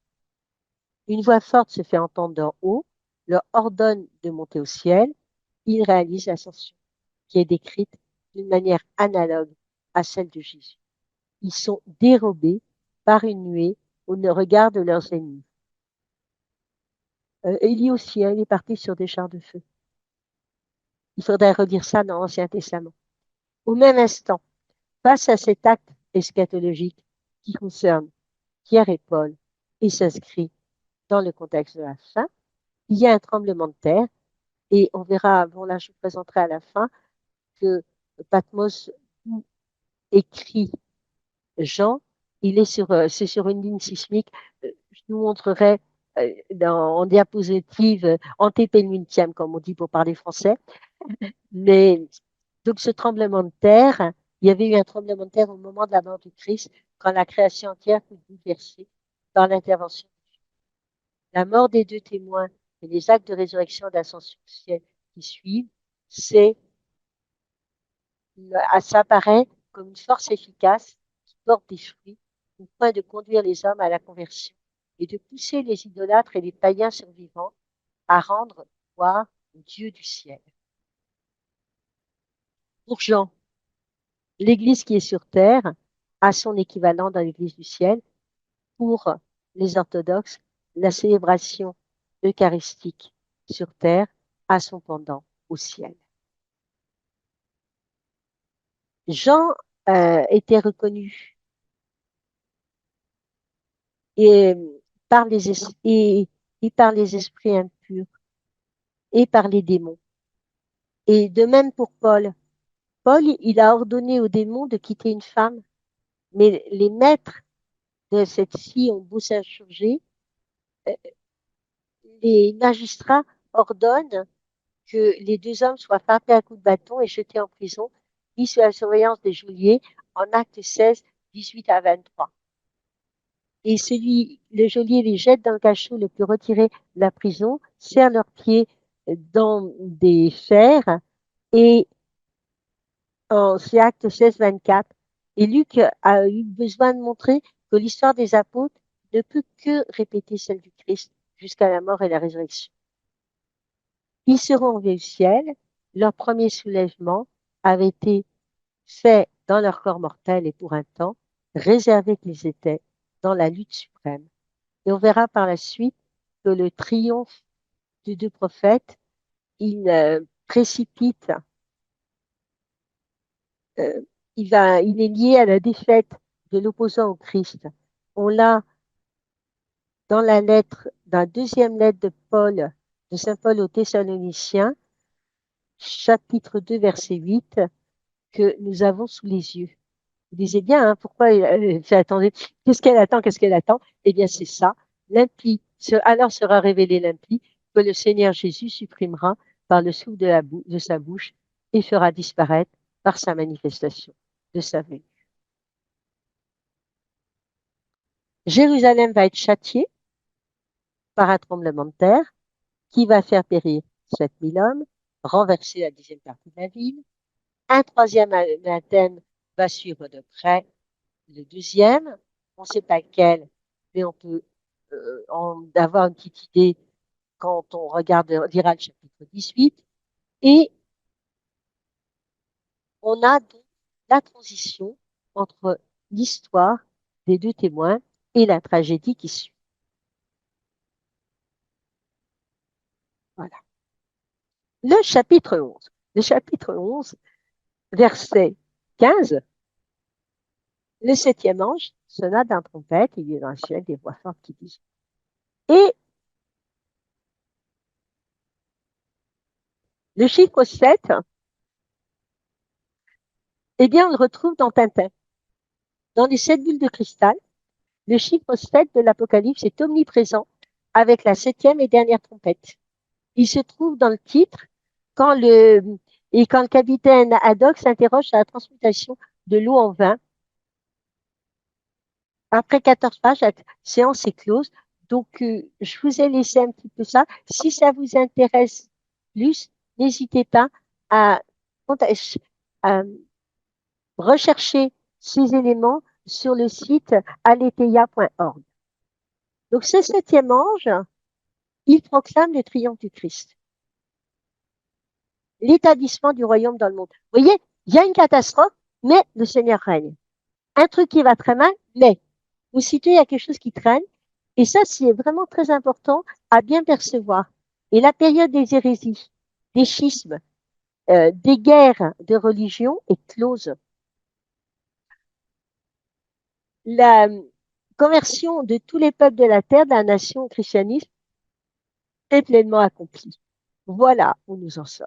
Une voix forte se fait entendre d'en haut, leur ordonne de monter au ciel, ils réalisent l'ascension, qui est décrite d'une manière analogue à celle de Jésus. Ils sont dérobés par une nuée au regard de leurs ennemis. Élie aussi, il est parti sur des chars de feu. Il faudrait redire ça dans l'Ancien Testament. Au même instant, face à cet acte eschatologique qui concerne Pierre et Paul et s'inscrit dans le contexte de la fin, il y a un tremblement de terre et on verra, bon là je vous présenterai à la fin que Patmos écrit Jean, c'est sur une ligne sismique, je vous montrerai en diapositive antépénultième, comme on dit pour parler français, mais donc ce tremblement de terre, il y avait eu un tremblement de terre au moment de la mort du Christ, quand la création entière fut bouleversée par l'intervention. La mort des deux témoins et les actes de résurrection d'ascension ciel qui suivent, ça apparaît comme une force efficace qui porte des fruits, au point de conduire les hommes à la conversion et de pousser les idolâtres et les païens survivants à rendre gloire au Dieu du ciel. Pour Jean, l'Église qui est sur terre a son équivalent dans l'Église du ciel. Pour les orthodoxes, la célébration eucharistique sur terre a son pendant au ciel. Jean était reconnu et par et par les esprits impurs et par les démons. Et de même pour Paul. Paul, il a ordonné aux démons de quitter une femme, mais les maîtres de cette-ci ont beau s'insurger, les magistrats ordonnent que les deux hommes soient frappés à coups de bâton et jetés en prison, mis sous la surveillance des geôliers, en acte 16, 18 à 23. Et le geôlier les jette dans le cachot le plus retiré de la prison, serre leurs pieds dans des fers, et c'est acte 16, 24. Et Luc a eu besoin de montrer que l'histoire des apôtres ne peut que répéter celle du Christ jusqu'à la mort et la résurrection. Ils seront enlevés au ciel. Leur premier soulèvement avait été fait dans leur corps mortel et pour un temps, réservé qu'ils étaient dans la lutte suprême. Et on verra par la suite que le triomphe des deux prophètes, il précipite, euh, il est lié à la défaite de l'opposant au Christ. On l'a dans dans la deuxième lettre de Saint Paul aux Thessaloniciens, chapitre 2, verset 8, que nous avons sous les yeux. Vous disiez bien, hein, pourquoi attendez, qu'est-ce qu'elle attend? Eh bien, c'est ça. L'impie, alors sera révélé l'impie que le Seigneur Jésus supprimera par le souffle de sa bouche et fera disparaître par sa manifestation de sa venue. Jérusalem va être châtiée par un tremblement de terre qui va faire périr 7000 hommes, renverser la 10e partie de la ville. Un troisième anathème va suivre de près le deuxième. On ne sait pas lequel, mais on peut en avoir une petite idée quand on lira le chapitre 18. Et on a donc la transition entre l'histoire des deux témoins et la tragédie qui suit. Voilà. Le chapitre 11. Le chapitre 11, verset 15. Le septième ange sonna d'un trompette, il y eut dans le ciel des voix fortes qui disent. Et le chiffre 7, eh bien, on le retrouve dans Tintin. Dans les 7 bulles de cristal, le chiffre 7 de l'Apocalypse est omniprésent avec la 7e et dernière trompette. Il se trouve dans le titre quand le capitaine Haddock s'interroge sur la transmutation de l'eau en vin. Après 14 pages, la séance est close. Donc, je vous ai laissé un petit peu ça. Si ça vous intéresse plus, n'hésitez pas à, à rechercher ces éléments sur le site aletheia.org. Donc, ce septième ange, il proclame le triomphe du Christ, l'établissement du royaume dans le monde. Vous voyez, il y a une catastrophe, mais le Seigneur règne. Un truc qui va très mal, mais aussitôt, il y a quelque chose qui traîne. Et ça, c'est vraiment très important à bien percevoir. Et la période des hérésies, des schismes, des guerres de religion est close. La conversion de tous les peuples de la terre, de la nation au christianisme, est pleinement accomplie. Voilà où nous en sommes.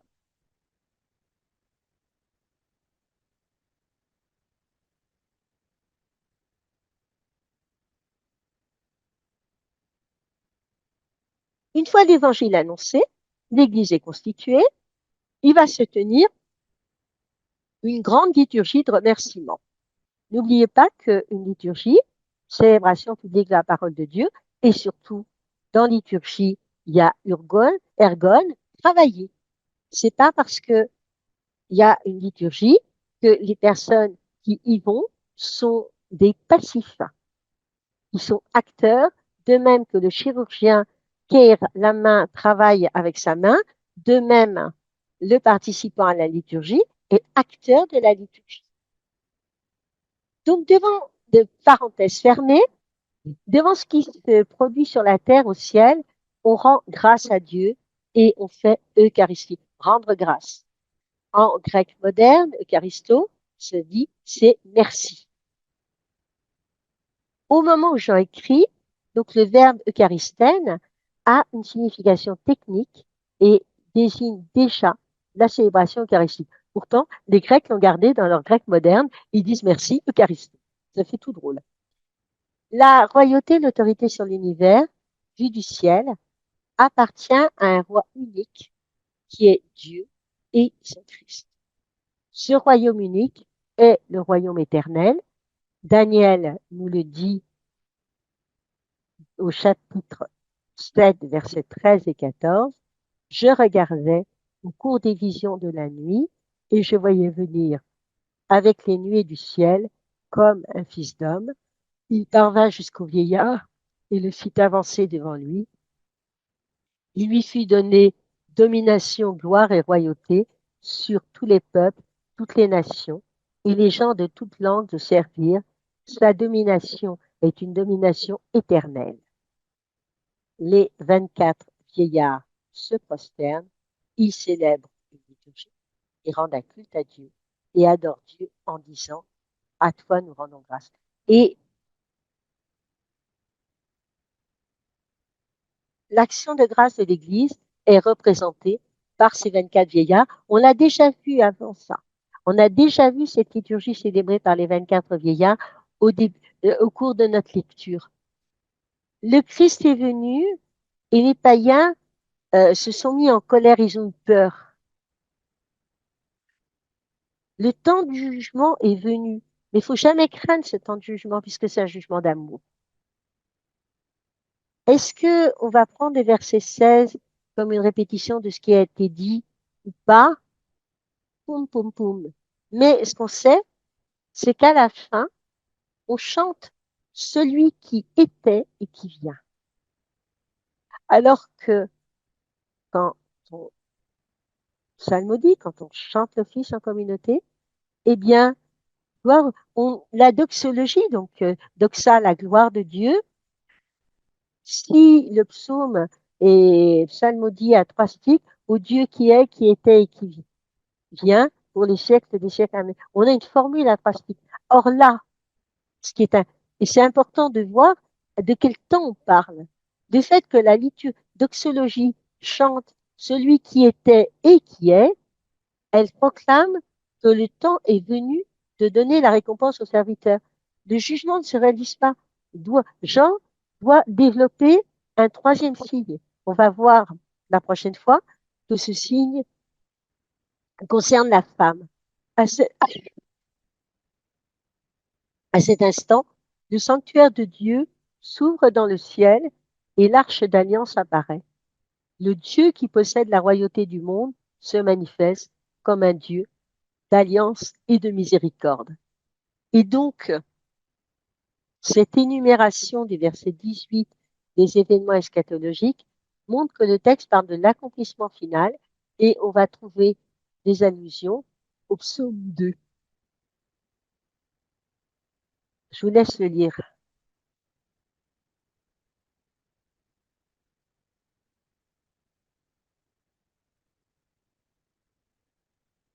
Une fois l'évangile annoncé, l'Église est constituée, il va se tenir une grande liturgie de remerciement. N'oubliez pas qu'une liturgie, célébration publique de la parole de Dieu, et surtout, dans liturgie, il y a ergon, travailler. C'est pas parce que il y a une liturgie que les personnes qui y vont sont des passifs. Ils sont acteurs, de même que le chirurgien qui la main travaille avec sa main, de même le participant à la liturgie est acteur de la liturgie. Donc, devant, de parenthèses fermées, devant ce qui se produit sur la terre, au ciel, on rend grâce à Dieu et on fait Eucharistie, rendre grâce. En grec moderne, Eucharisto se dit c'est merci. Au moment où j'en écris, donc le verbe eucharistène a une signification technique et désigne déjà la célébration eucharistique. Pourtant, les Grecs l'ont gardé dans leur grec moderne, ils disent merci, Eucharistie. Ça fait tout drôle. La royauté, l'autorité sur l'univers, vue du ciel, appartient à un roi unique qui est Dieu et son Christ. Ce royaume unique est le royaume éternel. Daniel nous le dit au chapitre 7, versets 13 et 14. Je regardais au cours des visions de la nuit et je voyais venir avec les nuées du ciel comme un fils d'homme. Il parvint jusqu'au vieillard et le fit avancer devant lui. Il lui fut donné domination, gloire et royauté sur tous les peuples, toutes les nations, et les gens de toutes langues de servir. Sa domination est une domination éternelle. Les 24 vieillards se prosternent, ils célèbrent une liturgie et rendent un culte à Dieu et adorent Dieu en disant à toi nous rendons grâce. Et l'action de grâce de l'Église est représentée par ces 24 vieillards. On l'a déjà vu avant ça. On a déjà vu cette liturgie célébrée par les 24 vieillards au cours de notre lecture. Le Christ est venu et les païens se sont mis en colère, ils ont eu peur. Le temps du jugement est venu, mais il faut jamais craindre ce temps de jugement puisque c'est un jugement d'amour. Est-ce que on va prendre le verset 16 comme une répétition de ce qui a été dit ou pas? Poum, poum, poum. Mais ce qu'on sait, c'est qu'à la fin, on chante celui qui était et qui vient. Alors que quand on psalmodie, quand on chante le Fils en communauté, eh bien, la doxologie, donc doxa, la gloire de Dieu, si le psaume est psalmodie à 3 stiches, au Dieu qui est, qui était et qui vient pour les siècles des siècles. Amen. On a une formule à 3 stiches. Or là, ce qui est et c'est important de voir de quel temps on parle. Du fait que la doxologie chante celui qui était et qui est, elle proclame que le temps est venu de donner la récompense aux serviteurs. Le jugement ne se réalise pas. Jean doit développer un troisième signe. On va voir la prochaine fois que ce signe concerne la femme. À, ce, à cet instant, le sanctuaire de Dieu s'ouvre dans le ciel et l'arche d'alliance apparaît. Le Dieu qui possède la royauté du monde se manifeste comme un Dieu d'alliance et de miséricorde. Et donc, cette énumération du verset 18 des événements eschatologiques montre que le texte parle de l'accomplissement final et on va trouver des allusions au psaume 2. Je vous laisse le lire.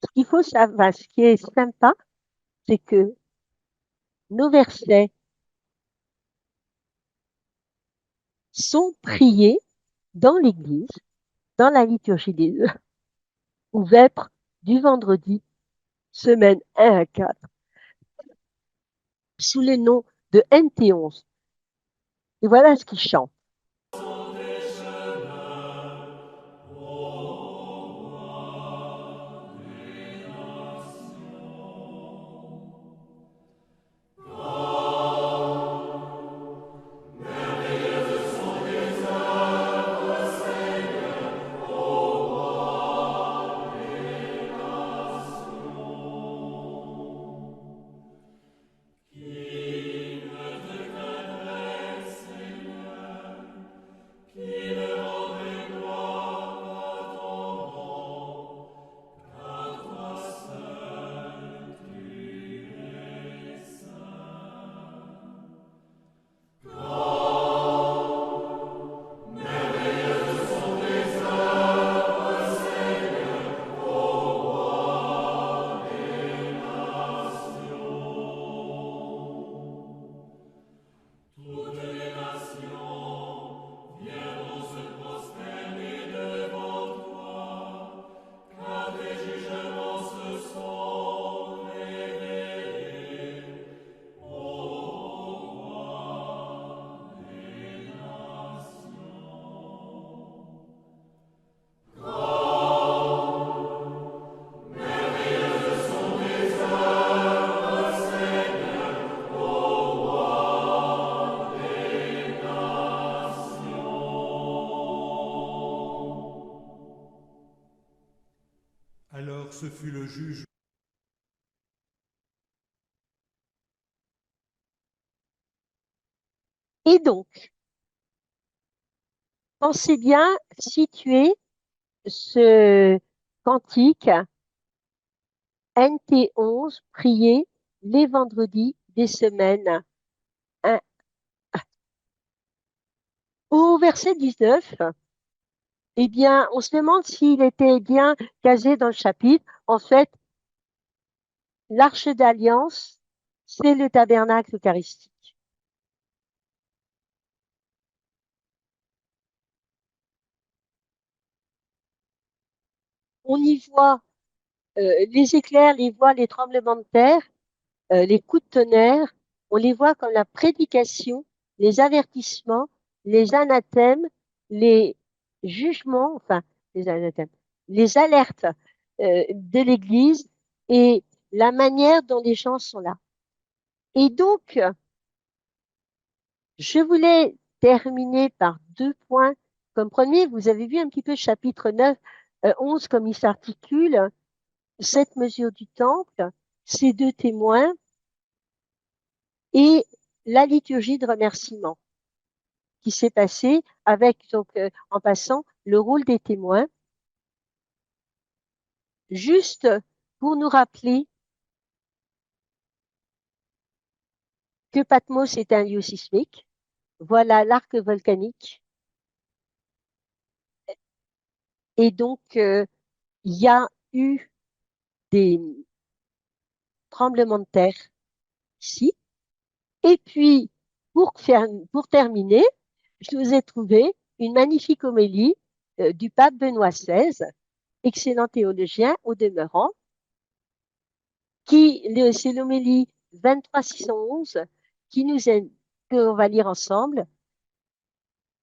Ce qu'il faut savoir, ce qui est sympa, c'est que nos versets sont priés dans l'Église, dans la liturgie des ou vêpres du vendredi, semaine 1 à 4, sous le nom de NT11. Et voilà ce qu'ils chantent. Et donc, pensez bien situer ce cantique NT11 prié les vendredis des semaines. Un- Au verset 19, eh bien, on se demande s'il était bien casé dans le chapitre. En fait, l'arche d'alliance, c'est le tabernacle eucharistique. On y voit les éclairs, les voix, les tremblements de terre, les coups de tonnerre, on les voit comme la prédication, les avertissements, les anathèmes, les jugements, enfin, les anathèmes, les alertes de l'Église et la manière dont les gens sont là. Et donc, je voulais terminer par deux points. Comme premier, vous avez vu un petit peu le chapitre 9, 11, comme il s'articule, cette mesure du temple, ces deux témoins et la liturgie de remerciement qui s'est passée avec, donc, en passant, le rôle des témoins, juste pour nous rappeler que Patmos est un lieu sismique. Voilà l'arc volcanique. Et donc, il y a eu des tremblements de terre ici. Et puis, pour terminer, je vous ai trouvé une magnifique homélie du pape Benoît XVI, excellent théologien au demeurant, c'est l'homélie 23 611 qui nous est, qu'on va lire ensemble.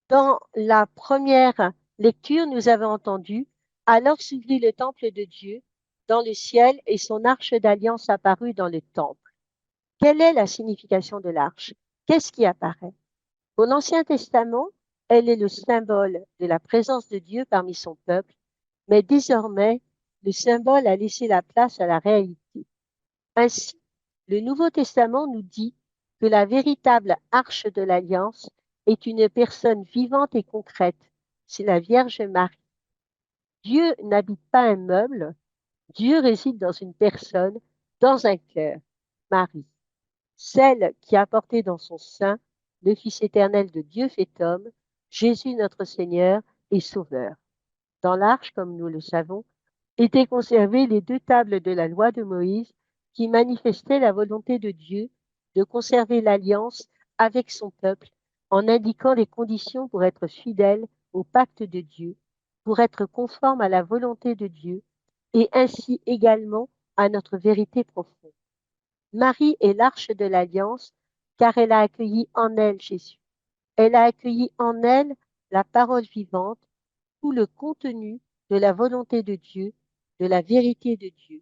Dans la première lecture, nous avons entendu, alors s'ouvrit le temple de Dieu dans le ciel et son arche d'alliance apparut dans le temple. Quelle est la signification de l'arche? Qu'est-ce qui apparaît? Pour l'Ancien Testament, elle est le symbole de la présence de Dieu parmi son peuple, mais désormais, le symbole a laissé la place à la réalité. Ainsi, le Nouveau Testament nous dit que la véritable arche de l'Alliance est une personne vivante et concrète. C'est la Vierge Marie. Dieu n'habite pas un meuble, Dieu réside dans une personne, dans un cœur, Marie, celle qui a porté dans son sein le Fils éternel de Dieu fait homme, Jésus notre Seigneur et Sauveur. Dans l'arche, comme nous le savons, étaient conservées les deux tables de la loi de Moïse qui manifestaient la volonté de Dieu de conserver l'alliance avec son peuple en indiquant les conditions pour être fidèle au pacte de Dieu, pour être conforme à la volonté de Dieu et ainsi également à notre vérité profonde. Marie est l'arche de l'alliance car elle a accueilli en elle Jésus. Elle a accueilli en elle la parole vivante, tout le contenu de la volonté de Dieu, de la vérité de Dieu.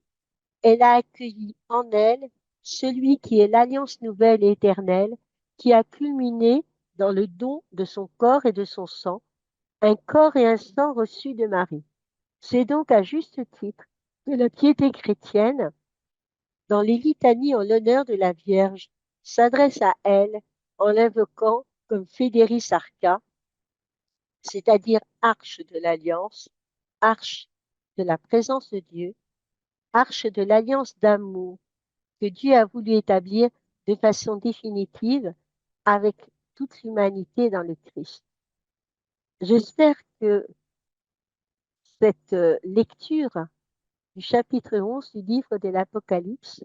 Elle a accueilli en elle celui qui est l'alliance nouvelle et éternelle, qui a culminé dans le don de son corps et de son sang, un corps et un sang reçus de Marie. C'est donc à juste titre que la piété chrétienne, dans les litanies en l'honneur de la Vierge, s'adresse à elle en l'invoquant comme Fédéris Arca, c'est-à-dire arche de l'alliance, arche de la présence de Dieu, arche de l'alliance d'amour que Dieu a voulu établir de façon définitive avec toute l'humanité dans le Christ. J'espère que cette lecture du chapitre 11 du livre de l'Apocalypse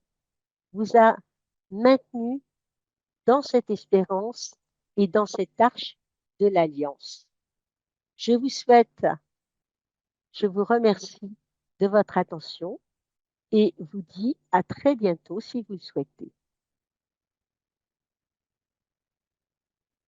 vous a maintenu dans cette espérance et dans cette arche de l'alliance. Je vous souhaite, je vous remercie de votre attention et vous dis à très bientôt si vous le souhaitez.